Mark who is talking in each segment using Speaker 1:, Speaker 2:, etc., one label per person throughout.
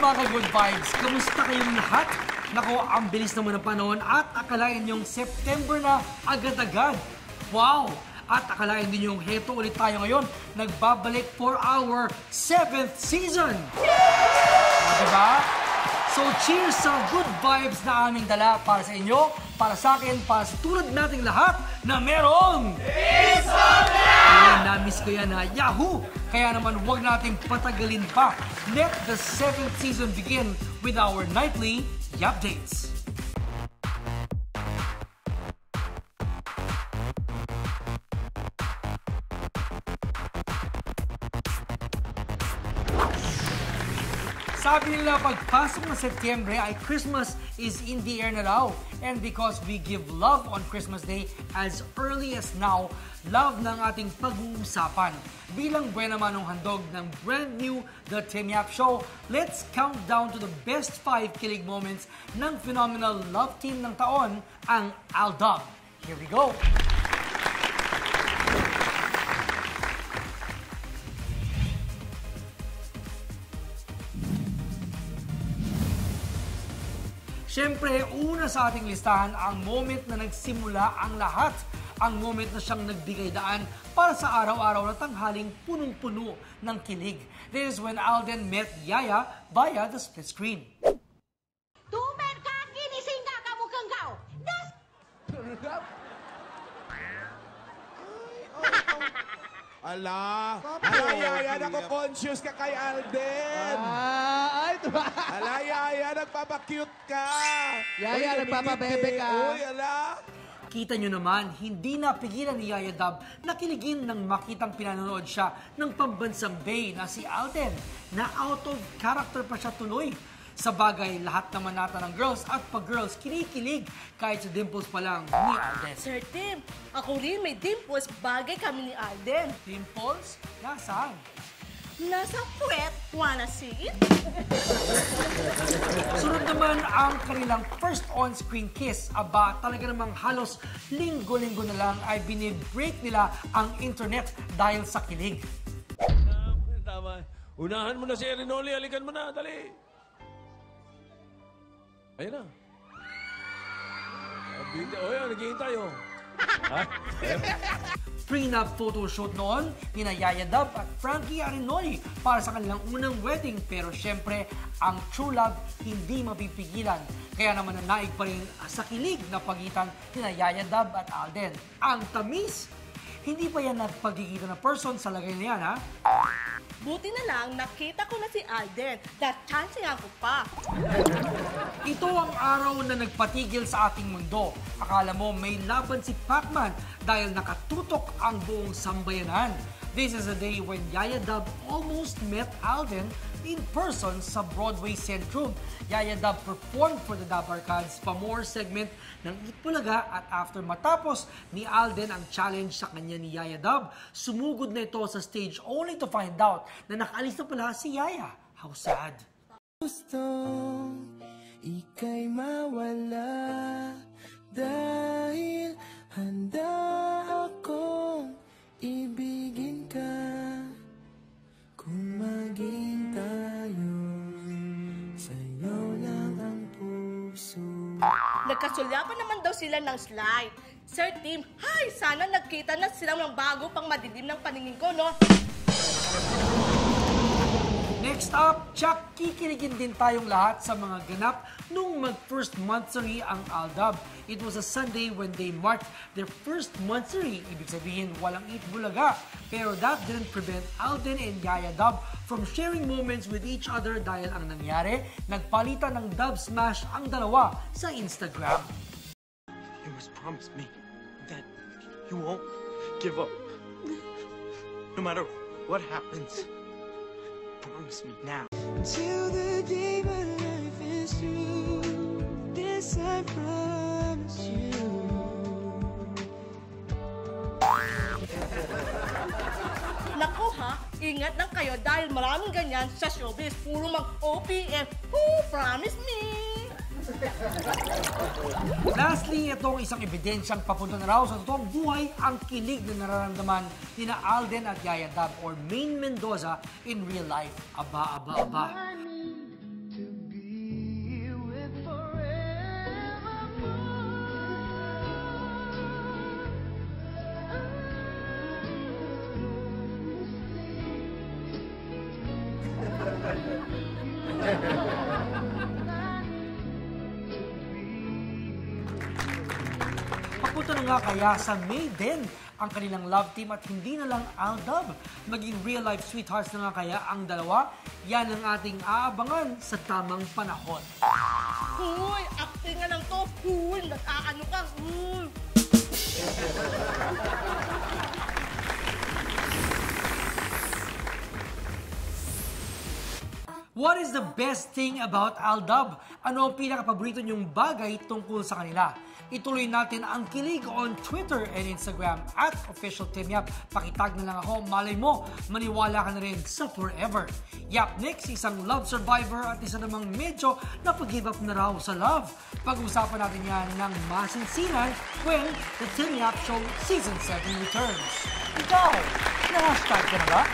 Speaker 1: Mga good vibes, kamusta kayong lahat? Nako, ang bilis naman ng panahon at akalain yung September na agad-agad. Wow! At akalain din yung heto ulit tayo ngayon, nagbabalik for our 7th season! Diba? So cheers sa good vibes na aming dala para sa inyo, para sa akin, para sa tulad nating lahat na merong Insomnia! Na-miss ko yan ha, Yahoo! Kaya naman huwag nating patagalin pa. Let the 7th season begin with our nightly updates. Sabi nila pagpasok ng Setyembre ay Christmas is in the air na raw. And because we give love on Christmas Day as early as now, love ng ating pag-uusapan. Bilang buwan naman ng handog ng brand new The Tim Yap Show, let's count down to the best 5 kilig moments ng phenomenal love team ng taon, ang Aldab. Here we go! Siyempre, una sa ating listahan ang moment na nagsimula ang lahat. Ang moment na siyang nagbigay daan para sa araw-araw na tanghaling punong-puno ng kilig. This is when Alden met Yaya via the split screen.
Speaker 2: Tumen ka, ginising ka kamukang kao.
Speaker 3: Ala, Yaya, nako-conscious ka kay Alden.
Speaker 4: Ay, diba?
Speaker 3: Ala, Yaya, nagpapakute ka.
Speaker 4: Yaya, nagpapabebe ka.
Speaker 3: Uy, ala.
Speaker 1: Kita nyo naman, hindi napigilan ni Yaya Dab na kiligin nang makitang pinanonood siya ng pambansang bae na si Alden, na out of character pa siya tuloy. Sa bagay, lahat naman nata ng girls at pag-girls kinikilig kahit sa dimples pa lang ni Alden.
Speaker 5: Sir Tim, ako rin may dimples, bagay kami ni Alden.
Speaker 1: Dimples? Nasaan?
Speaker 5: Nasa puwet, wanna see it?
Speaker 1: Sunod naman ang kanilang first on-screen kiss. Aba, talaga namang halos linggo-linggo na lang ay binibreak nila ang internet dahil sa kilig.
Speaker 6: Tama. Unahan mo na si Erinoli, halikan mo na, dali. Ayun na. O yan, naghihintay tayo. Ha?
Speaker 1: Prenup photoshoot noon ni Yaya Dab at Frankie Arinoli para sa kanilang unang wedding, pero syempre ang true love hindi mapipigilan. Kaya naman nanaig pa rin sa kilig na pagitan ni Yaya Dab at Alden. Ang tamis! Hindi pa yan nagpagkikita na person sa lagay na yan, ha?
Speaker 5: Buti na lang, nakita ko na si Alden. Na-chancing ako pa.
Speaker 1: Ito ang araw na nagpatigil sa ating mundo. Akala mo may laban si Pacman dahil nakatutok ang buong sambayanan. This is a day when Yaya Dab almost met Alden in person sa Broadway Centrum. Yaya Dab performed for the Dab Arcades Pamor segment ng Itbulaga at after matapos ni Alden ang challenge sa kanya ni Yaya Dab, sumugod na ito sa stage only to find out na nakaalis na pala si Yaya. How sad.
Speaker 7: Gustong ika'y mawala dahil handa akong ibigin ka kung maging tayo, sa'yo lang ang puso.
Speaker 5: Nagkasulyapan naman daw sila ng slide. Sir Tim, hi! Sana nagkita na sila ng bago pang madilim ng paningin ko, no?
Speaker 1: Next up, Chuck, kikiligin din tayong lahat sa mga ganap nung mag-first monthsary ang Aldab. It was a Sunday when they marked their first monthsary. Ibig sabihin, walang eat bulaga. Pero that didn't prevent Alden and Yaya Dub from sharing moments with each other dahil ang nangyari, nagpalitan ng Dub Smash ang dalawa sa Instagram.
Speaker 7: You must promise me that you won't give up. No matter what happens. Promise me now. Till the day my life is through. This I promise you.
Speaker 5: Naku ha, ingat lang kayo dahil maraming ganyan sa showbiz. Puro mag-OPM. Who promise me?
Speaker 1: Lastly, itong isang ebidensyang papunta na raw sa totoong buhay ang kilig na nararamdaman ni na Alden at Yaya Dub or Maine Mendoza in real life. Aba, aba, aba. Papunta na nga kaya sa May din ang kanilang love team at hindi na lang Aldab. Maging real-life sweethearts na nga kaya ang dalawa. Yan ang ating aabangan sa tamang panahon.
Speaker 5: Huy, acting nga lang to. Huy, nag-aano ka. Huy.
Speaker 1: What is the best thing about Aldab? Ano ang pinaka-paborito niyong bagay tungkol sa kanila? Ituloy natin ang kilig on Twitter and Instagram at Official Team Yap. Pakitag na lang ako, malay mo, maniwala ka na rin sa forever. Yap, next, isang love survivor at isa namang medyo napag-give up na raw sa love. Pag-usapan natin yan ng masinsinan when the Team Yap Show Season 7 returns. Ikaw, na-hashtag ka na ba?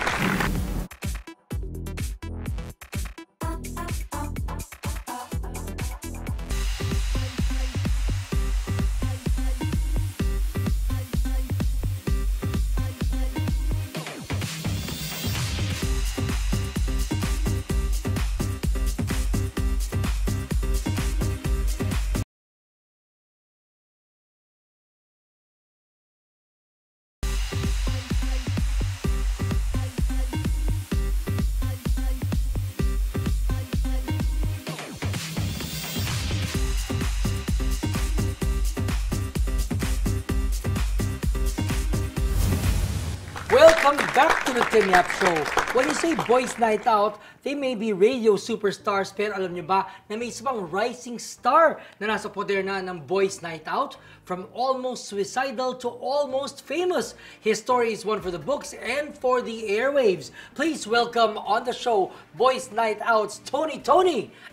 Speaker 1: Welcome back to the Tim Yap Show. When you say boys night out, they may be radio superstars, pero alam niyo ba na may isang rising star na nasa poder na ng boys night out? From almost suicidal to almost famous, his story is one for the books and for the airwaves. Please welcome on the show, Boys Night Out's Tony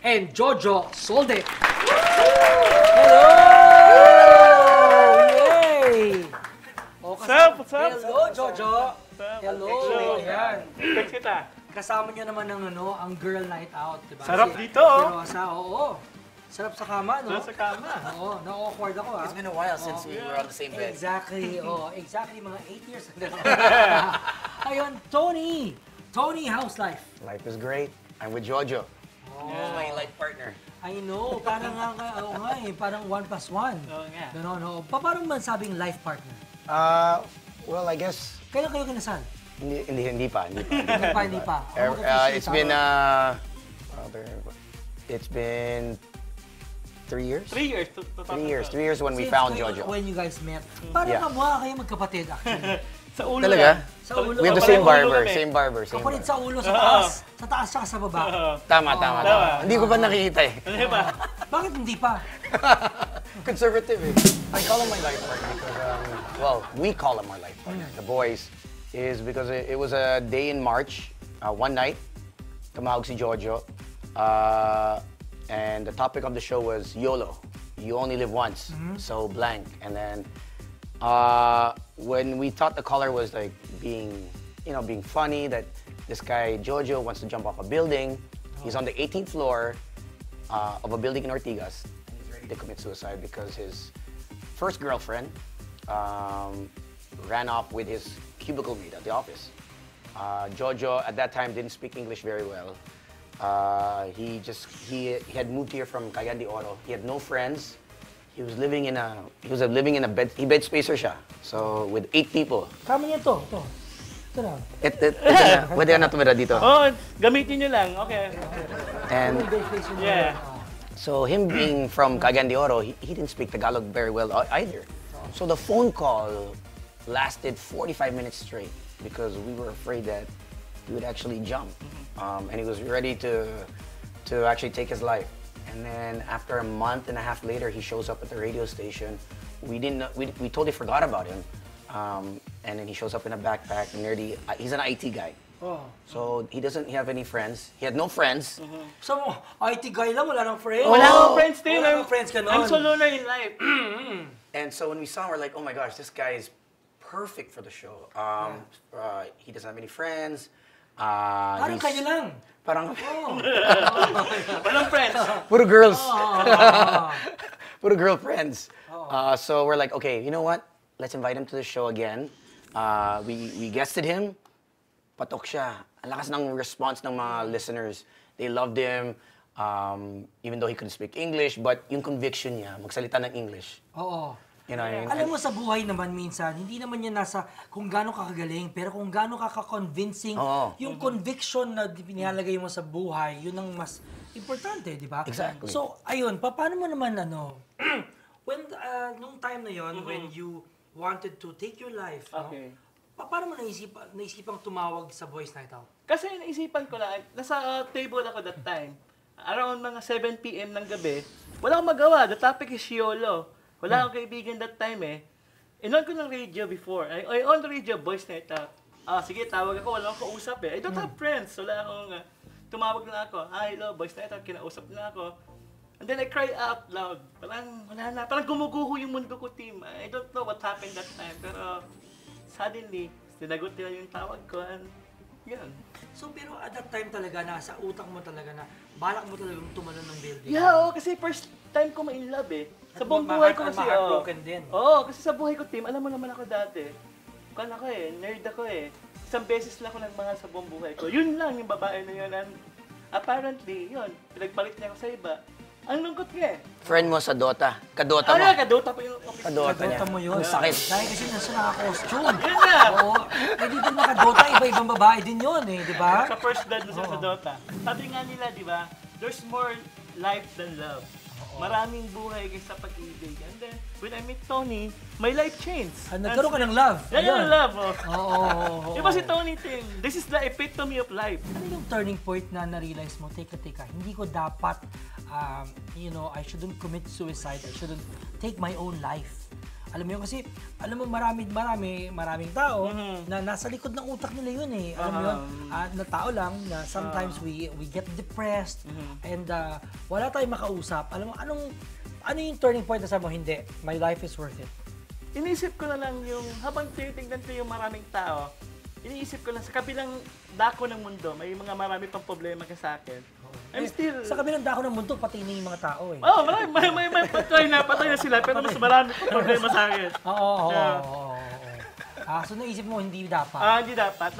Speaker 1: and Jojo Solde. Hello! Yay!
Speaker 8: What's up? What's up?
Speaker 1: Hello, Jojo. Hello. Ayan.
Speaker 8: Text kita.
Speaker 1: Kasama niyo naman ng ang girl night out, di ba?
Speaker 8: Sarap dito,
Speaker 1: Pero oo. Sarap sa kama, no?
Speaker 8: Sarap sa kama.
Speaker 1: Oo, na-awkward ako, ha?
Speaker 9: It's been a while since we were on the same bed.
Speaker 1: Exactly, exactly, mga 8 years. Ayun, Tony, how's life?
Speaker 9: Life is great. I'm with Jojo.
Speaker 1: Yeah.
Speaker 9: My life partner.
Speaker 1: I know, parang parang 1+1.
Speaker 8: Oo nga.
Speaker 1: Ganon, oo. Paano man sabing life partner?
Speaker 9: Well, I guess
Speaker 1: Kailan kayo kinasal?
Speaker 9: hindi pa.
Speaker 1: Hindi pa.
Speaker 9: It's been 3 years.
Speaker 8: 3 years.
Speaker 9: 3 years. 3 years when we
Speaker 1: Since
Speaker 9: found
Speaker 1: kayo-
Speaker 9: Jojo.
Speaker 1: When you guys met. Parang
Speaker 9: Yeah.
Speaker 1: kamukha kayo magkapatid, actually.
Speaker 8: Sa ulo
Speaker 9: Talaga?
Speaker 8: lang.
Speaker 1: Sa ulo.
Speaker 9: We have the
Speaker 8: Pareho
Speaker 9: same
Speaker 8: ulo
Speaker 9: barber.
Speaker 8: kami.
Speaker 9: Same barber.
Speaker 1: Kapalit sa ulo, sa taas. Sa taas tsaka sa baba.
Speaker 9: Tama. Hindi ko pa nakikita eh.
Speaker 8: Ano ba?
Speaker 1: Bakit hindi pa?
Speaker 9: Conservative eh. I call him my life partner because, well, we call him our life partner. The boys is because it was a day in March, one night, tumawag si Jojo, and the topic of the show was YOLO. You only live once, so blank. And then when we thought the caller was like being funny, that this guy Jojo wants to jump off a building. He's on the 18th floor of a building in Ortigas. He's ready to commit suicide because his first girlfriend ran off with his cubicle mate at the office. Jojo at that time didn't speak English very well. He had moved here from Cagayan de Oro. He had no friends. He was living in a bed spacer siya. So with 8 people.
Speaker 1: Kama niya to. Ito na.
Speaker 9: Pwede ka na tumira dito.
Speaker 8: Oh, gamitin nyo lang. Okay.
Speaker 9: And
Speaker 8: Yeah.
Speaker 9: so him being from Cagayan de Oro, he didn't speak Tagalog very well either. So the phone call lasted 45 minutes straight because we were afraid that he would actually jump. And he was ready to actually take his life. And then after a month and a half later, he shows up at the radio station. We totally forgot about him. And then he shows up in a backpack, nerdy. He's an IT guy.
Speaker 1: Oh.
Speaker 9: So he doesn't have any friends. He had no friends.
Speaker 1: So, IT guy lang, wala nang friends.
Speaker 8: Wala akong friends din.
Speaker 1: Wala nang friends ka nun.
Speaker 8: I'm so lonely in life.
Speaker 9: And so when we saw him, we're like, oh my gosh, this guy is perfect for the show. He doesn't have any friends.
Speaker 1: Parang kayo lang.
Speaker 9: Parang
Speaker 8: Walang friends.
Speaker 9: puro girls. Puro girl friends. So we're like, okay, you know what? Let's invite him to the show again. We guested him. Patok siya. Ang lakas ng response ng mga listeners. They loved him. Even though he couldn't speak English, but yung conviction niya, magsalita ng English.
Speaker 1: Oo.
Speaker 9: You know,
Speaker 1: Alam mo sa buhay naman minsan, hindi naman yan nasa kung gaano ka kagaling, pero kung gaano ka ka-convincing, yung conviction na pinihalagay mo sa buhay, yun ang mas importante, di ba?
Speaker 9: Exactly.
Speaker 1: So, ayun, paano mo naman when, nung time na yon when you wanted to take your life,
Speaker 8: Okay.
Speaker 1: paano mo naisipang tumawag sa Boys Night Out?
Speaker 8: Kasi naisipan ko lang, nasa table ako that time. Around mga 7 p.m. ng gabi, wala akong magawa. The topic is YOLO. Wala akong kaibigan that time eh. In-on ko ng radio before. I on the radio, Boys Night Out. Sige, tawag ako. Wala akong kausap eh. I don't have friends. Wala akong, tumawag na ako. Hello, Boys Night Out. Kinausap na ako. And then I cry out loud. Parang, wala na. Parang gumuguho yung mundo ko, team. I don't know what happened that time. Pero, suddenly, sinagot nila yung tawag ko. And, yun.
Speaker 1: So, pero at that time talaga, nasa utak mo talaga na, balak mo talagang tumalon ng building.
Speaker 8: Yeah, kasi first time ko ma-in love eh. Sa buong buhay ko kasi,
Speaker 1: heartbroken din.
Speaker 8: Oo, kasi sa buhay ko, team, alam mo naman ako dati. Kan ako eh, nerd ako eh. Isang beses lang ako nagmahal sa buong buhay ko. Yun lang yung babae na yun. And apparently, yun, pinagpalit niya ako sa iba. Ang lungkot niya eh.
Speaker 9: Friend mo sa Dota. Kadota mo.
Speaker 8: Kadota pa yung office.
Speaker 9: Kadota niya.
Speaker 1: Kadota mo yun.
Speaker 9: Ang sakit.
Speaker 1: Dahil kasi nasa naka-costume.
Speaker 8: Yun na!
Speaker 1: Oo. Eh, dito nakadota, iba-ibang babae din yun eh, di ba?
Speaker 8: Sa first blood na sa Dota. Sabi nga nila, di ba, there's more life than love. Maraming buhay kaysa pag-ibig. And then, when I met Tony, my life changed.
Speaker 1: Nagkaroon ka ng love.
Speaker 8: Yan yung love, oh.
Speaker 1: Oo.
Speaker 8: Iba si Tony Ting. This is the epitome of life.
Speaker 1: Ano yung turning point na na-realize mo, teka, hindi ko dapat, I shouldn't commit suicide, I shouldn't take my own life. Alam mo yun, kasi, alam mo, maraming tao na nasa likod ng utak nila yun eh. Alam mo yun, na tao lang, na sometimes we get depressed, and wala tayong makausap. Alam mo, ano yung turning point na sabi mo, hindi, my life is worth it?
Speaker 8: Inisip ko na lang yung, habang tinitingnan ko yung maraming tao, iniisip ko lang, sa kabilang dako ng mundo, may mga marami pang problema ka sa akin. I'm still...
Speaker 1: Sa kabilang dako ng mundo, pati na yung mga tao eh.
Speaker 8: Oo, may patay na sila, pero mas marami pang problema sa akin.
Speaker 1: Oo. So naisip mo, hindi dapat?
Speaker 8: Hindi dapat.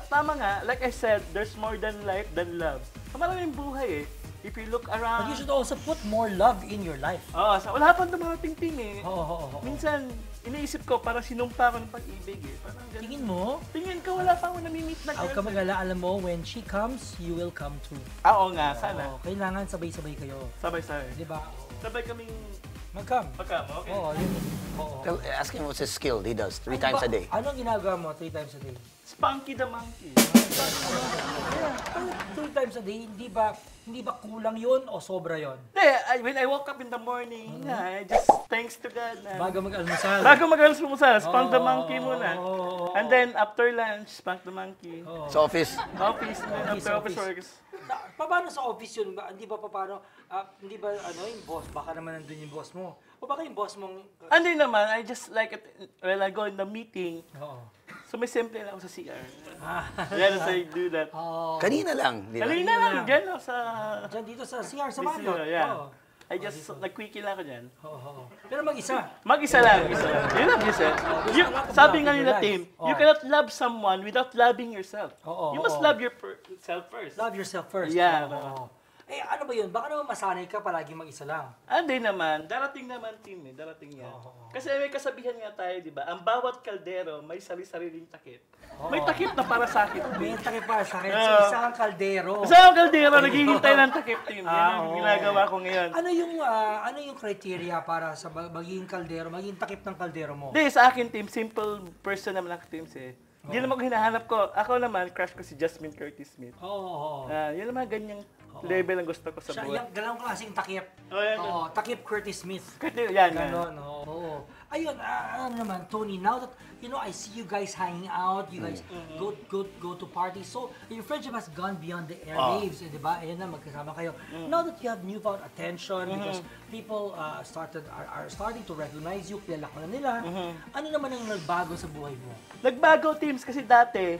Speaker 8: Tama nga, like I said, there's more than life than love. Maraming buhay eh. If you look around...
Speaker 1: But you should also put more love in your life.
Speaker 8: Oo, wala pang dumarating team eh.
Speaker 1: Oo.
Speaker 8: Minsan, iniisip ko, parang sinumpa ko ng pag-ibig eh. Parang ganun.
Speaker 1: Tingin mo?
Speaker 8: Tingin ko, wala pa ako nami-meet na girl.
Speaker 1: Huwag ka mag-ala, alam mo, when she comes, you will come too.
Speaker 8: Oo nga, sana.
Speaker 1: Kailangan sabay-sabay kayo.
Speaker 8: Sabay-sabay.
Speaker 1: Di ba?
Speaker 8: Sabay kaming...
Speaker 1: Mag-come.
Speaker 8: Okay.
Speaker 1: Oo, yun. Oo.
Speaker 9: Tell, ask him what's his skill he does 3 times a day.
Speaker 1: Ano ang ginagawa mo 3 times a day?
Speaker 8: Spunky the monkey.
Speaker 1: 3 times a day, hindi ba kulang yun o sobra yun?
Speaker 8: When I woke up in the morning, I just thanks to God.
Speaker 1: Bago mag-almusal.
Speaker 8: Spunk the monkey muna. And then after lunch, spunk the monkey.
Speaker 9: Sa office.
Speaker 8: Office works.
Speaker 1: Paano sa office yun? Hindi ba yung boss? Baka naman nandun yung boss mo. O baka yung boss mong...
Speaker 8: Hindi naman, I just like it when I go in the meeting.
Speaker 1: Oo.
Speaker 8: So may simple lang ako sa CR. Yes, I do that.
Speaker 9: Kanina lang, di ba?
Speaker 8: Kanina lang, dyan lang sa...
Speaker 1: Diyan dito sa CR sa
Speaker 8: This
Speaker 1: Marriott.
Speaker 8: is, yeah.
Speaker 1: Oo.
Speaker 8: I just, nag-quickie lang ako dyan.
Speaker 1: Oo. Pero mag-isa.
Speaker 8: Mag-isa lang, mag-isa lang. You love yourself. Sabi nga nila, Tim, you cannot love someone without loving yourself. You must love yourself first.
Speaker 1: Love yourself first.
Speaker 8: Yeah.
Speaker 1: Oo. Eh, ano ba yun? Baka naman masanay ka palagi mag-isa lang.
Speaker 8: Hindi naman. Darating naman, Tim, eh. Darating yan. Kasi may kasabihan nga tayo, di ba? Ang bawat kaldero may sari-sariling takip. May takip na para sa akin.
Speaker 1: May takip para sa akin. So, isang kaldero.
Speaker 8: Isang kaldero, naghihintay ng takip, Tim. Yan ang ginagawa ko ngayon.
Speaker 1: Ano yung criteria para sa magiging kaldero, magiging takip ng kaldero mo?
Speaker 8: Hindi, sa akin, Tim, simple person naman ako, Tim, eh. Hindi naman ko hinahanap ko. Ako naman, crush ko si Jasmine Curtis Smith.
Speaker 1: Oo.
Speaker 8: Yun naman, ganyang level ang gusto ko sa
Speaker 1: Siya,
Speaker 8: buhay.
Speaker 1: yung dalawang klaseng takip.
Speaker 8: Yan.
Speaker 1: Oo, takip Curtis Smith.
Speaker 8: Yan.
Speaker 1: Ganon, oo. Ayun, ano naman, Tony, now that, I see you guys hanging out, you guys go to parties, so your friendship has gone beyond the airwaves, di ba? Ayun na, magkasama kayo. Now that you have newfound attention, because people are starting to recognize you, kilala ko na nila, ano naman ang nagbago sa buhay mo?
Speaker 8: Nagbago, Teams, kasi dati,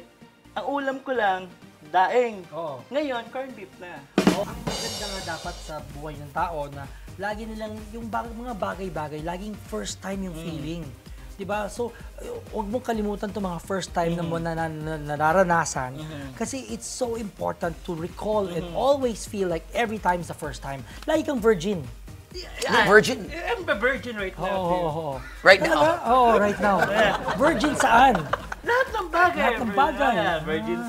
Speaker 8: ang ulam ko lang, daing.
Speaker 1: Oo.
Speaker 8: Ngayon, corned beef na.
Speaker 1: Ang maganda nga dapat sa buhay ng tao na lagi nilang yung mga bagay-bagay, laging first time yung feeling. 'Di ba? So, huwag mong kalimutan 'tong mga first time na mo nararanasan kasi it's so important to recall and always feel like every time is the first time. Lagi kang virgin.
Speaker 9: Virgin?
Speaker 8: I'm a virgin right now.
Speaker 1: Oo.
Speaker 9: Right now?
Speaker 1: Oo, right now. Virgin saan?
Speaker 8: Lahat ng bagay.
Speaker 1: Lahat ng bagay.
Speaker 8: Virgin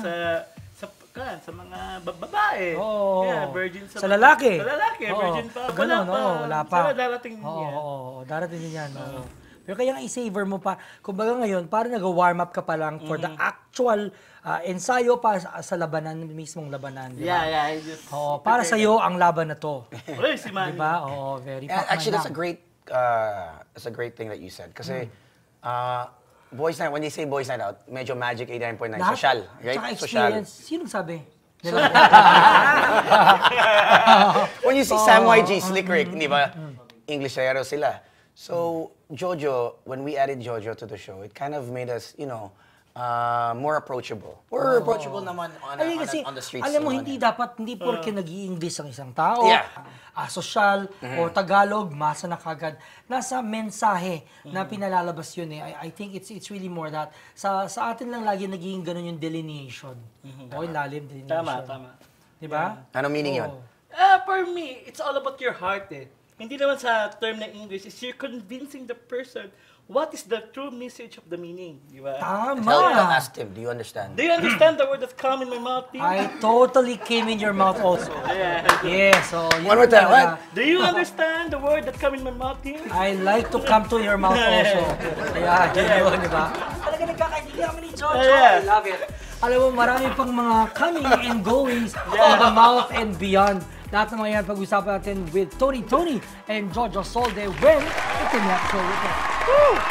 Speaker 8: sa mga babae.
Speaker 1: Oo.
Speaker 8: Yeah, virgin
Speaker 1: Sa lalaki.
Speaker 8: Sa lalaki, virgin pa.
Speaker 1: Ganun, wala pa.
Speaker 8: Sila darating din yan.
Speaker 1: Oo, darating din yan. Pero kaya nga i-savor mo pa. Kumbaga ngayon, parang nag-warm up ka pa lang for the actual ensayo pa sa labanan, mismong labanan. Diba?
Speaker 8: Yeah. I just
Speaker 1: Para sa'yo ang laban na to.
Speaker 8: Uy, si Manny.
Speaker 1: Diba? Oo, very
Speaker 9: Actually, that's a great thing that you said. Kasi, boys night, when they say boys night out, medyo Magic 89.9, social, right?
Speaker 1: Tsaka
Speaker 9: Social.
Speaker 1: experience. Sino sabi?
Speaker 9: When you see Sam YG, Slick Rick, di ba? Englishero sila. So, Jojo, when we added Jojo to the show, it kind of made us, more approachable. More approachable naman on the streets.
Speaker 1: Alam mo, hindi porke nag-i-English ang isang tao, sosyal, o Tagalog, masa na kagad. Nasa mensahe na pinalalabas yun eh. I think it's really more that sa atin lang lagi naging ganun yung delineation. O yung lalim delineation.
Speaker 8: Tama.
Speaker 1: Diba?
Speaker 9: Ano meaning yun?
Speaker 8: For me, it's all about your heart eh. Hindi naman sa term ng English, is you're convincing the person what is the true message of the meaning, di ba?
Speaker 1: Tama!
Speaker 9: Ask him, do you understand?
Speaker 8: Do you understand the word that's come in my mouth, Tim?
Speaker 1: I totally came in your mouth also. Yes, so
Speaker 9: One more time, what?
Speaker 8: Do you understand the word that come in my mouth, Tim?
Speaker 1: I like to come to your mouth also. Kaya, yun, di ba? Talaga nagkakaibigan kami ni Jojo. I love it. Alam mo, marami pang mga coming and goings of the mouth and beyond. Lahat ng mga yan pag-usapan natin with Tony and Jojo Solde when it's in that show with us. Woo!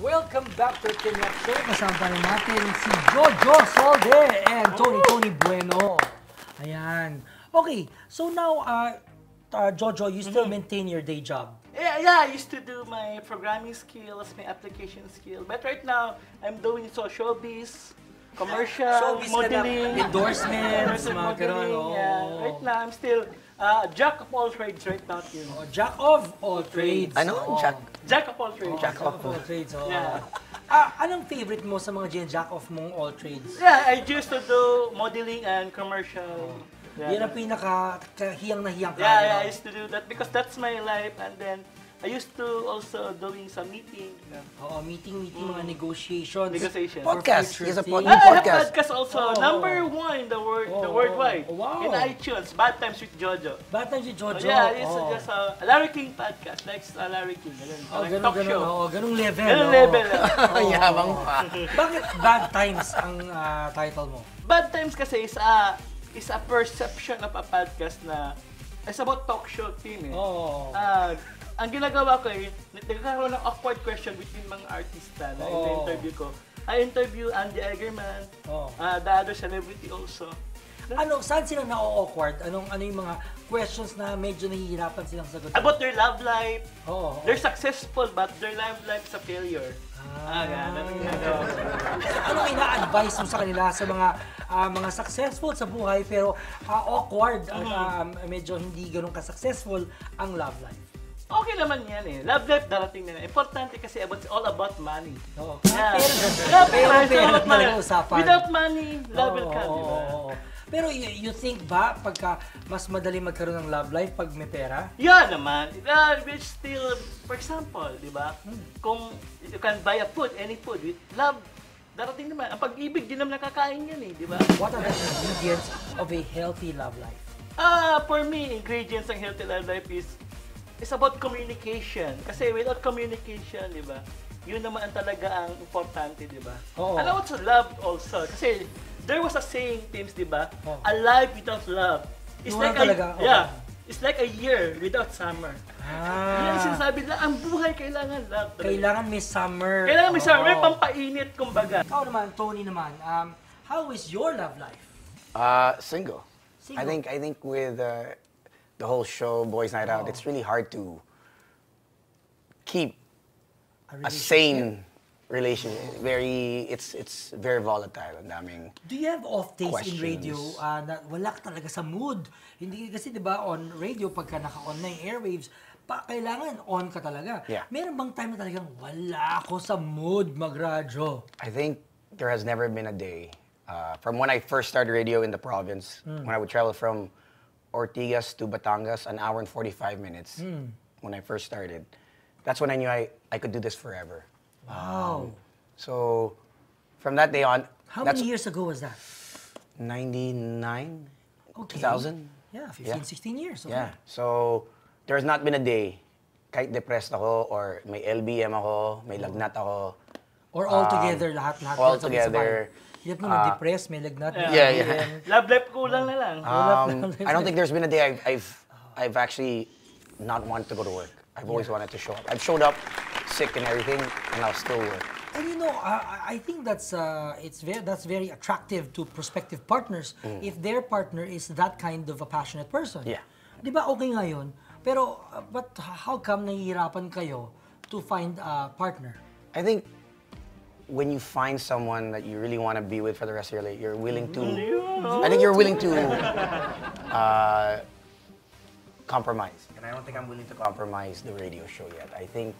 Speaker 1: Welcome back to Team Rock Show. Kasama pa rin natin si Jojo Solde and Tony Bueno. Ayan. Okay, so now, Jojo, you still maintain your day job?
Speaker 8: Yeah, I used to do my programming skills, my application skill. But right now, I'm doing showbiz, commercial, modeling,
Speaker 1: endorsements, mga ganun.
Speaker 8: Yeah. Right now, I'm still jack of all trades right now.
Speaker 1: Jack of all trades.
Speaker 9: Ano?
Speaker 8: Jack of all trades.
Speaker 9: Jack of
Speaker 1: all trades.
Speaker 8: Yeah.
Speaker 1: Anong favorite mo sa mga jack of mong all trades?
Speaker 8: Yeah, I used to do modeling and commercial.
Speaker 1: Yan ang pinaka hiyang na hiyang ka.
Speaker 8: Yeah, I used to do that because that's my life. And then, I used to also doing some meeting.
Speaker 1: Oo, meeting, mga negotiations.
Speaker 8: Negotiation.
Speaker 1: for
Speaker 9: Podcast.
Speaker 1: future
Speaker 9: He's a
Speaker 1: things.
Speaker 8: I have
Speaker 9: podcast.
Speaker 8: podcast also. Number 1 in the worldwide.
Speaker 1: Wow.
Speaker 8: In iTunes. Bad Times with Jojo.
Speaker 1: Bad Times with Jojo.
Speaker 8: Yeah, it's just a Larry King podcast. Next Larry King. Parang talk show.
Speaker 1: Ganung level.
Speaker 8: Ganun level.
Speaker 9: Yabang pa.
Speaker 1: Bakit Bad Times ang title mo?
Speaker 8: Bad Times kasi is a perception of a podcast na it's about talk show team. Ang ginagawa ko nagkakaroon ng awkward question between mga artista na in-interview ko. I interview Andy Egerman, the other celebrity also.
Speaker 1: Saan sila na-awkward? Ano yung mga questions na medyo nahihirapan silang sagutin?
Speaker 8: About their love life.
Speaker 1: They're
Speaker 8: They're successful but their love life is a failure. Ganun ang ginagawa ko.
Speaker 1: Anong ina-advise mo sa kanila sa mga successful sa buhay pero awkward at medyo hindi ganun ka-successful ang love life?
Speaker 8: Okay naman yan eh. Love life darating na. Importante kasi it's all about money.
Speaker 1: Oo.
Speaker 8: Yeah.
Speaker 1: Pero
Speaker 8: About money.
Speaker 1: talaga usapan.
Speaker 8: Without money, love will come. Diba?
Speaker 1: Pero you think ba pagka mas madali magkaroon ng love life pag may pera?
Speaker 8: Yeah naman. Which still, for example, di ba? Kung you can buy a food, any food with love, darating naman. Ang pag-ibig din naman nakakain yan eh, di ba?
Speaker 1: What are the ingredients of a healthy love life?
Speaker 8: For me, ingredients ng healthy love life is about communication. Kasi without communication, di ba? Yun naman talaga ang importante, di ba? And what's love also? Kasi there was a saying, Tims, di ba? A life without love. It's like it's like a year without summer. Yan ang sinasabi nila, ang buhay kailangan love. Talaga.
Speaker 1: Kailangan may summer.
Speaker 8: Kailangan may summer, may pampainit, kumbaga.
Speaker 1: Ikaw naman, Tony naman, how is your love life?
Speaker 9: Single.
Speaker 1: Single.
Speaker 9: I think with the whole show, Boys Night Out, it's really hard to keep a sane relationship. It's very volatile. Ang daming
Speaker 1: Do you have off days in
Speaker 9: questions.
Speaker 1: radio na wala ka talaga sa mood? Hindi kasi 'di ba on radio pagka naka-on na yung airwaves, kailangan on ka talaga.
Speaker 9: Yeah.
Speaker 1: Meron bang time na talagang wala ako sa mood magradyo?
Speaker 9: I think there has never been a day from when I first started radio in the province, when I would travel from Ortigas to Batangas, an hour and 45 minutes when I first started. That's when I knew I could do this forever.
Speaker 1: Wow.
Speaker 9: So from that day on,
Speaker 1: How many years ago was that?
Speaker 9: 99,
Speaker 1: Okay.
Speaker 9: 2000.
Speaker 1: Yeah, 15, 16 years. Okay.
Speaker 9: Yeah. So there has not been a day kahit depressed ako or may LBM ako, may lagnat ako.
Speaker 1: Or all together, lahat
Speaker 9: all
Speaker 1: sabay-sabay.
Speaker 9: together.
Speaker 1: Hirap naman, depressed, may lagnat.
Speaker 9: Yeah.
Speaker 8: Love life kulang na lang.
Speaker 9: I don't think there's been a day I've actually not wanted to go to work. I've always wanted to show up. I've showed up sick and everything, and I'll still work.
Speaker 1: And you know, I think that's very attractive to prospective partners if their partner is that kind of a passionate person.
Speaker 9: Yeah.
Speaker 1: Di ba okay nga yun? Pero, but how come nahihirapan kayo to find a partner?
Speaker 9: I think when you find someone that you really want to be with for the rest of your life, you're willing to. I think you're willing to compromise, and I don't think I'm willing to compromise the radio show yet. I think.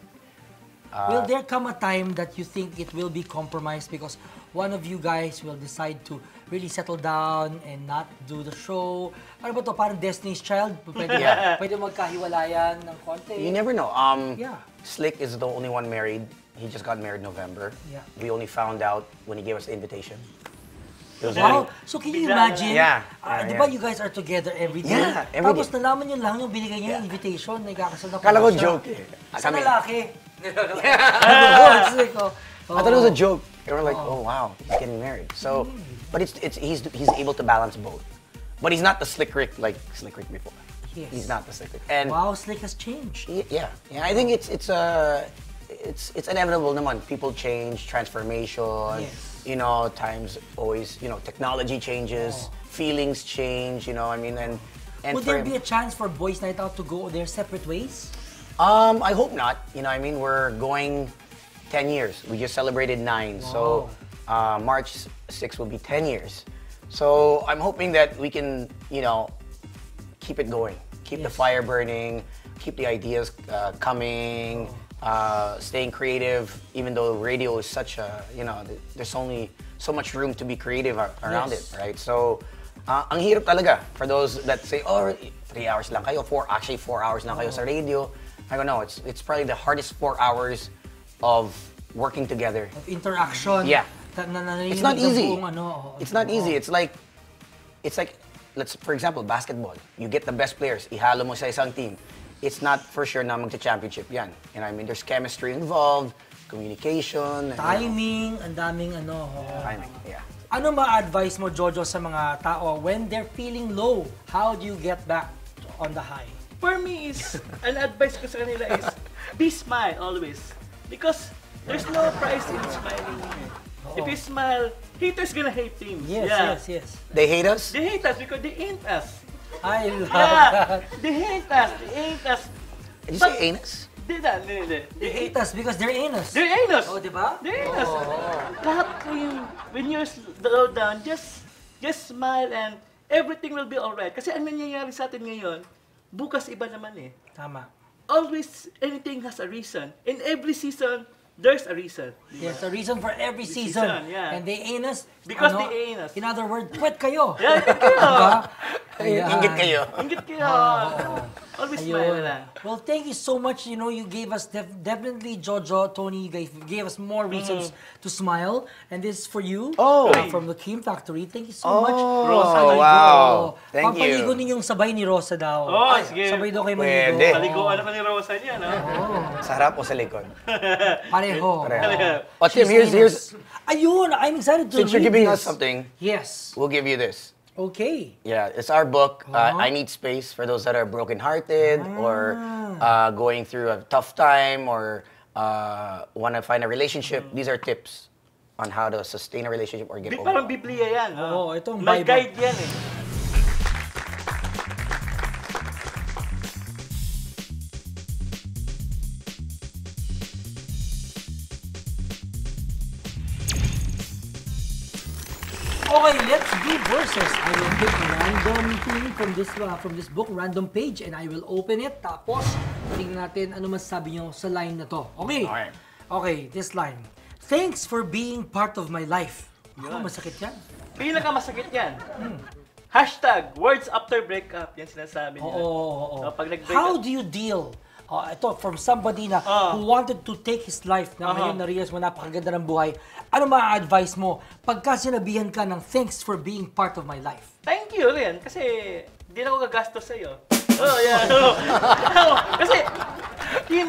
Speaker 1: Will there come a time that you think it will be compromised because one of you guys will decide to really settle down and not do the show? Ano ba to? Parang Destiny's Child? Pwede magkahiwalayan ng konti.
Speaker 9: You never know.
Speaker 1: Yeah.
Speaker 9: Slick is the only one married. He just got married November.
Speaker 1: Yeah.
Speaker 9: We only found out when he gave us the invitation. It was
Speaker 1: Wow! So can you imagine?
Speaker 9: Yeah.
Speaker 1: Di ba you guys are together every day?
Speaker 9: Yeah, every
Speaker 1: Tapos
Speaker 9: day.
Speaker 1: nalaman nyo lang yung binigay niya yung invitation, nagkakasal na
Speaker 9: Kala ko
Speaker 1: siya.
Speaker 9: joke eh.
Speaker 1: Sa
Speaker 9: Kami.
Speaker 1: lalaki. It's like,
Speaker 9: I thought it was a joke. They were like, "Oh wow, he's getting married." So, but he's able to balance both. But he's not the Slick Rick like Slick Rick before.
Speaker 1: Yes.
Speaker 9: He's not the Slick Rick. And
Speaker 1: Wow, Slick has changed.
Speaker 9: yeah. I think it's inevitable naman. People change, transformation.
Speaker 1: Yes.
Speaker 9: You know, times always, technology changes, feelings change, I mean, and
Speaker 1: Would
Speaker 9: for
Speaker 1: there
Speaker 9: him-
Speaker 1: be a chance for Boys Night Out to go their separate ways?
Speaker 9: I hope not. I mean, we're going 10 years. We just celebrated 9. So March 6 will be 10 years. So I'm hoping that we can, keep it going. Keep the fire burning, keep the ideas coming, staying creative, even though radio is such a, there's only so much room to be creative around it, right? So, ang hirap talaga for those that say, 3 hours lang kayo, 4 hours lang kayo sa radio. I don't know, it's probably the hardest 4 hours of working together.
Speaker 1: Of interaction.
Speaker 9: Yeah.
Speaker 1: It's
Speaker 9: It's not easy.
Speaker 1: Ano,
Speaker 9: It's not easy. It's like, let's, for example, basketball. You get the best players, ihalo mo sa isang team. It's not for sure na magcha-championship yan. You know, I mean, there's chemistry involved, communication.
Speaker 1: timing, ang daming ano.
Speaker 9: Timing, yeah.
Speaker 1: Ano ma-advise mo, Jojo, sa mga tao when they're feeling low? How do you get back on the high?
Speaker 8: For me is, an advice ko sa kanila is, be smile always. Because there's no price in smiling. If you smile, haters gonna hate things.
Speaker 1: Yes.
Speaker 9: They hate us?
Speaker 8: They hate us because they ain't us.
Speaker 1: I love
Speaker 8: Yeah,
Speaker 1: that.
Speaker 8: they hate us. They ain't us.
Speaker 9: Did you
Speaker 8: But-
Speaker 9: say anus?
Speaker 8: Hindi.
Speaker 1: They hate us because they're anus.
Speaker 8: They're anus.
Speaker 1: Oh, di ba?
Speaker 8: They're anus. Lahat ko yung, when you're low down, just smile and everything will be alright. Kasi ang nangyayari sa atin ngayon, bukas iba naman eh.
Speaker 1: Tama.
Speaker 8: Always, anything has a reason. In every season, there's a reason.
Speaker 1: Yes, a reason for every season.
Speaker 8: yeah.
Speaker 1: And they anus.
Speaker 8: Because they anus.
Speaker 1: In other words, puwet kayo.
Speaker 8: Yeah, ingit kayo.
Speaker 1: Diba? Ayan.
Speaker 9: Ingit kayo.
Speaker 8: Ingit kayo. Always smile lang.
Speaker 1: Well, thank you so much. You know, you gave us definitely, Jojo, Tony, you gave us more reasons to smile. And this is for you.
Speaker 9: Oh.
Speaker 1: From the Cream Factory. Thank you so much.
Speaker 8: Rosa,
Speaker 1: Maligo.
Speaker 9: wow. Thank you.
Speaker 1: Pampaligo ninyong sabay ni Rosa daw.
Speaker 8: Oh, sige.
Speaker 1: Sabay daw kayo
Speaker 9: Pwede.
Speaker 1: maligo.
Speaker 8: Paliguan ako ni Rosa niya, no?
Speaker 9: Sa harap o sa likod?
Speaker 1: Pareho.
Speaker 9: Oh, Tim,
Speaker 1: She's
Speaker 9: here's,
Speaker 1: Ayun, I'm excited to
Speaker 9: since you're
Speaker 1: read
Speaker 9: giving
Speaker 1: this.
Speaker 9: us something,
Speaker 1: Yes.
Speaker 9: we'll give you this.
Speaker 1: Okay.
Speaker 9: Yeah, it's our book. I Need Space, for those that are brokenhearted or going through a tough time or want to find a relationship. These are tips on how to sustain a relationship or get over
Speaker 8: Parang
Speaker 9: it.
Speaker 8: Biblia yan.
Speaker 1: Oo, itong
Speaker 8: May
Speaker 1: Bible.
Speaker 8: guide yan eh.
Speaker 1: Okay, let's do verses. I will pick a random thing from this book, random page, and I will open it. Tapos, tingnan natin ano masasabi nyo sa line na to. Okay?
Speaker 9: Okay.
Speaker 1: Okay, this line. Thanks for being part of my life. Ako, masakit yan.
Speaker 8: Pinakamasakit yan. Hashtag, words after breakup. Yan sinasabi nila.
Speaker 1: Oo.
Speaker 8: Kapag nag-break
Speaker 1: How
Speaker 8: up.
Speaker 1: do you deal? Ito, from somebody na who wanted to take his life na ngayon na-realize mo napakaganda ng buhay, ano ma-advise mo pagka sinabihan ka ng thanks for being part of my life?
Speaker 8: Thank you rin. Kasi, hindi na ako gagastos sa'yo. Oh, yeah. Kasi,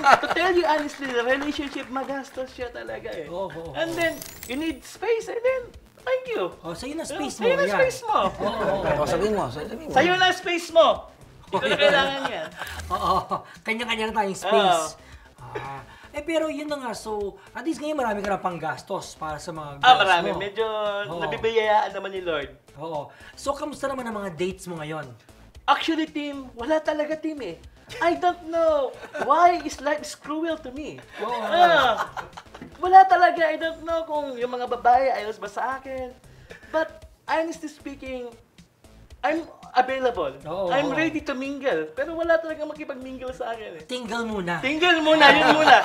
Speaker 8: to tell you honestly, the relationship, magastos siya talaga eh. And then, you need space and then, thank you.
Speaker 1: Sa'yo na space mo.
Speaker 8: Sa'yo na
Speaker 1: yan.
Speaker 8: space mo.
Speaker 9: Oh, sabihin mo.
Speaker 8: Sa'yo na space mo. Hindi ko na kailangan yan.
Speaker 1: Oo, kanya-kanya na tayong space. Pero yun na nga, so, at least ngayon marami ka na pang gastos para sa mga girls
Speaker 8: Marami.
Speaker 1: mo.
Speaker 8: Medyo nabibiyayaan naman ni Lord.
Speaker 1: Oo. So, kamusta naman ang mga dates mo ngayon?
Speaker 8: Actually, team, wala talaga team eh. I don't know why is life is cruel to me. Wala talaga. I don't know kung yung mga babae ayos ba sa akin. But honestly speaking, I'm available. I'm ready to mingle. Pero wala talaga makipag-mingle sa akin eh.
Speaker 1: Tingle muna.
Speaker 8: Tingle muna, yun muna.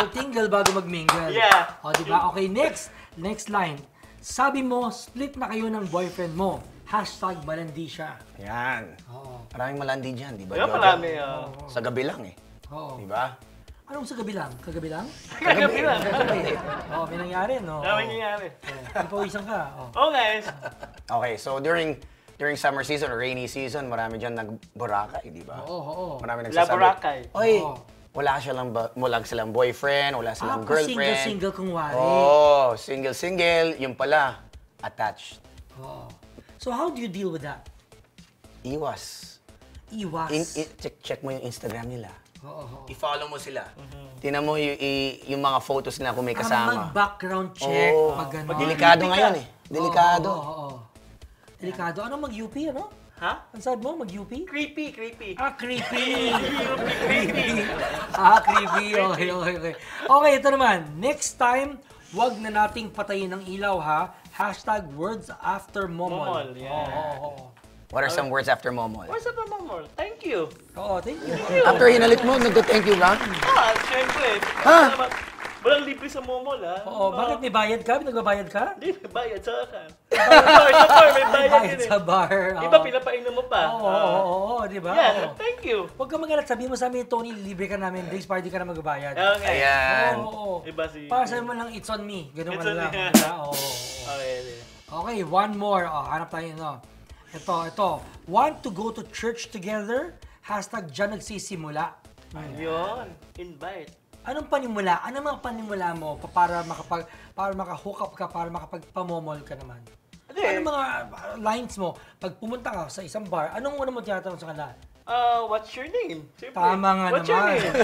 Speaker 1: Tingle bago mag-mingle.
Speaker 8: Yeah.
Speaker 1: O, diba? Okay, next line. Sabi mo, split na kayo ng boyfriend mo. Hashtag malandi siya.
Speaker 9: Yan. Maraming malandi dyan, di ba?
Speaker 8: Kaya
Speaker 9: Jojo?
Speaker 8: marami.
Speaker 9: Sa gabi lang eh.
Speaker 1: Oo.
Speaker 9: Di ba?
Speaker 1: Anong sa gabi lang? Kagabi lang?
Speaker 8: Kagabi lang.
Speaker 1: Oo, may nangyari, no?
Speaker 8: May nangyari.
Speaker 1: Ipawisan ka.
Speaker 8: Oh guys.
Speaker 9: Okay, so during summer season or rainy season, marami dyan nag-Boracay, di ba?
Speaker 1: Oo.
Speaker 9: Marami
Speaker 8: La
Speaker 9: nagsasabi,
Speaker 8: Boracay.
Speaker 9: Oy, wala silang boyfriend, wala silang girlfriend.
Speaker 1: Single kung wari.
Speaker 9: Oh, single. Yung pala, attached.
Speaker 1: Oo. So how do you deal with that?
Speaker 9: Iwas.
Speaker 1: Iwas.
Speaker 9: Check mo yung Instagram nila.
Speaker 1: Oo.
Speaker 9: I-follow mo sila. Tingnan mo yung mga photos nila kung may kasama.
Speaker 1: Mag-background check.
Speaker 9: Oo.
Speaker 1: Pag gano'n.
Speaker 9: Delikado ngayon eh. Delikado.
Speaker 1: Oo. Delikado. Ano mag-UP, ano?
Speaker 8: Ha?
Speaker 1: Ang sabi mo, mag-UP?
Speaker 8: Creepy.
Speaker 1: Creepy.
Speaker 8: Creepy.
Speaker 1: Creepy. Okay. Okay, ito naman. Next time, wag na nating patayin ng ilaw, ha? Hashtag words after momol.
Speaker 8: Momol, yeah.
Speaker 1: Oo.
Speaker 9: What are some words after momol?
Speaker 8: What's up, Mamor? Thank you.
Speaker 1: Oo, thank you.
Speaker 9: After hinalit mo, nag-thank you ka?
Speaker 8: Siyempre.
Speaker 9: Ha?
Speaker 8: Walang libre sa Momol, ha?
Speaker 1: Oo, bakit may bayad ka? Nagbabayad ka?
Speaker 8: Hindi, may bayad sa akin. Sa bar, may bayad
Speaker 1: Bayad
Speaker 8: yun eh.
Speaker 1: sa bar.
Speaker 8: Di ba pinapainom mo pa?
Speaker 1: Oo. di ba?
Speaker 8: Yeah,
Speaker 1: Oo.
Speaker 8: thank you.
Speaker 1: Huwag ka mag-alat, sabihin mo sa amin, Tony, libre ka namin, drinks party ka na magbabayad.
Speaker 8: Okay.
Speaker 9: Ayan.
Speaker 1: Oo.
Speaker 8: Iba si...
Speaker 1: Para sabi mo lang, it's on me. Ganun
Speaker 8: It's
Speaker 1: ka
Speaker 8: on
Speaker 1: lang.
Speaker 8: me.
Speaker 1: Diba? Oo.
Speaker 8: Okay.
Speaker 1: Okay, one more. Hanap tayo, no? Ito. Want to go to church together? Hashtag dyan nagsisimula.
Speaker 8: Yun. Invite.
Speaker 1: Anong panimula? Anong mga panimula mo para maka-hook up ka, para makapagpamomol ka naman? Anong mga lines mo? Pag pumunta ka sa isang bar, anong una mo tinatanong sa kanila?
Speaker 8: What's your name? Siyempre.
Speaker 1: Tama nga
Speaker 8: What's your
Speaker 1: naman.
Speaker 8: name?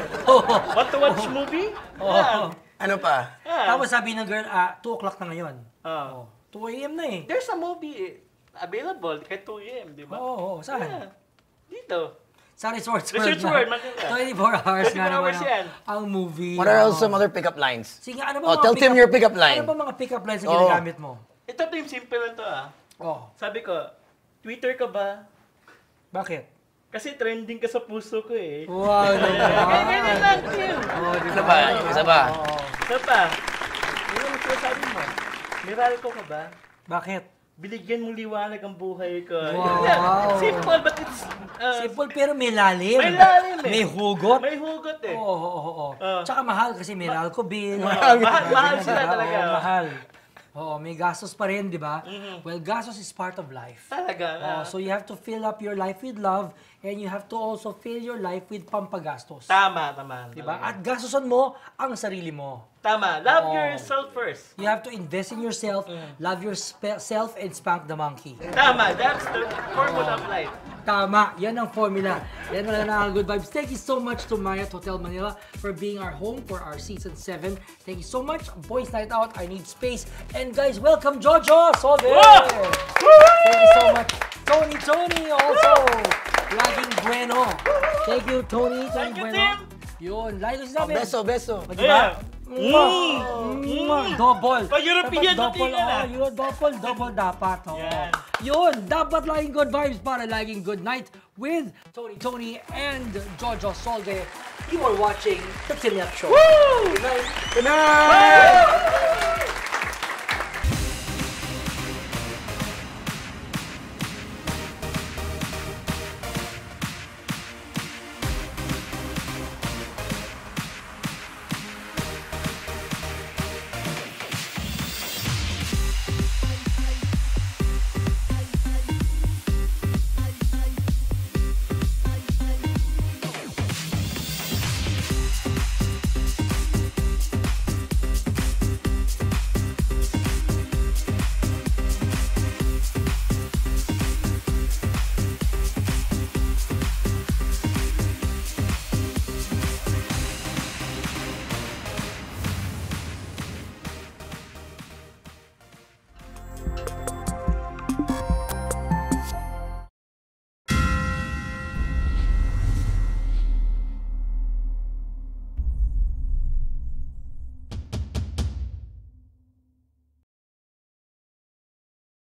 Speaker 8: Want to watch movie?
Speaker 1: Oo.
Speaker 9: Ano pa?
Speaker 1: Tapos sabi ng girl, 2 o'clock na ngayon.
Speaker 8: Oh.
Speaker 1: 2 a.m. na eh.
Speaker 8: There's a movie available kahit 2 a.m., di ba?
Speaker 1: Oo, saan?
Speaker 8: Yeah. Dito.
Speaker 1: Sa Resorts
Speaker 8: Resorts
Speaker 1: World.
Speaker 8: World, maganda.
Speaker 1: 24 hours
Speaker 8: 24
Speaker 1: nga naman
Speaker 8: hours yan.
Speaker 1: ang movie.
Speaker 9: What are some other pickup lines?
Speaker 1: Sige, ano ba
Speaker 9: Tell Tim your pickup line.
Speaker 1: Ano ba mga pickup lines na ginagamit mo?
Speaker 8: Ito Tim, simple lang to Sabi ko, Twitter ka ba?
Speaker 1: Bakit?
Speaker 8: Kasi trending ka sa puso ko eh.
Speaker 1: Wow,
Speaker 8: Ganyan lang, Tim.
Speaker 9: Ano ba? Isa ba?
Speaker 8: Isa pa. Ano ang sinasabi mo? Meralco ka ba?
Speaker 1: Bakit?
Speaker 8: Binigyan mong liwanag ang buhay ko.
Speaker 1: Wow.
Speaker 8: Simple, but it's...
Speaker 1: Simple pero may lalim.
Speaker 8: May lalim eh.
Speaker 1: May hugot.
Speaker 8: May hugot eh.
Speaker 1: Oo. Tsaka mahal kasi may Meralco bill.
Speaker 8: Mahal sila talaga.
Speaker 1: Oo, mahal. Oo, may gastos pa rin, di ba? Well, gastos is part of life.
Speaker 8: Talaga.
Speaker 1: So you have to fill up your life with love and you have to also fill your life with pampagastos.
Speaker 8: Tama.
Speaker 1: Di ba? At gastosan mo ang sarili mo.
Speaker 8: Tama. Love yourself first.
Speaker 1: You have to invest in yourself, love yourself, and spank the monkey.
Speaker 8: Tama. That's the formula of life.
Speaker 1: Tama. Yan ang formula. Yan ang good vibes. Thank you so much to Marriott Hotel Manila for being our home for our season 7. Thank you so much. Boys Night Out, I Need Space. And guys, welcome Jojo Solve. Thank you so much. Tony also. Laging bueno. Thank you, Tony.
Speaker 8: Thank you,
Speaker 1: Bueno.
Speaker 8: Tim.
Speaker 1: Yun. Lagi ko sinabi.
Speaker 9: Beso.
Speaker 1: Diba? Double.
Speaker 8: Pag-European
Speaker 1: Dapat
Speaker 8: natin yan
Speaker 1: yun, double dapat.
Speaker 8: Yan.
Speaker 1: Yun, dapat laging good vibes para laging good night with Tony and Jojo Solde. You are watching The Tim Yap Show.
Speaker 8: Woo!
Speaker 1: Good night.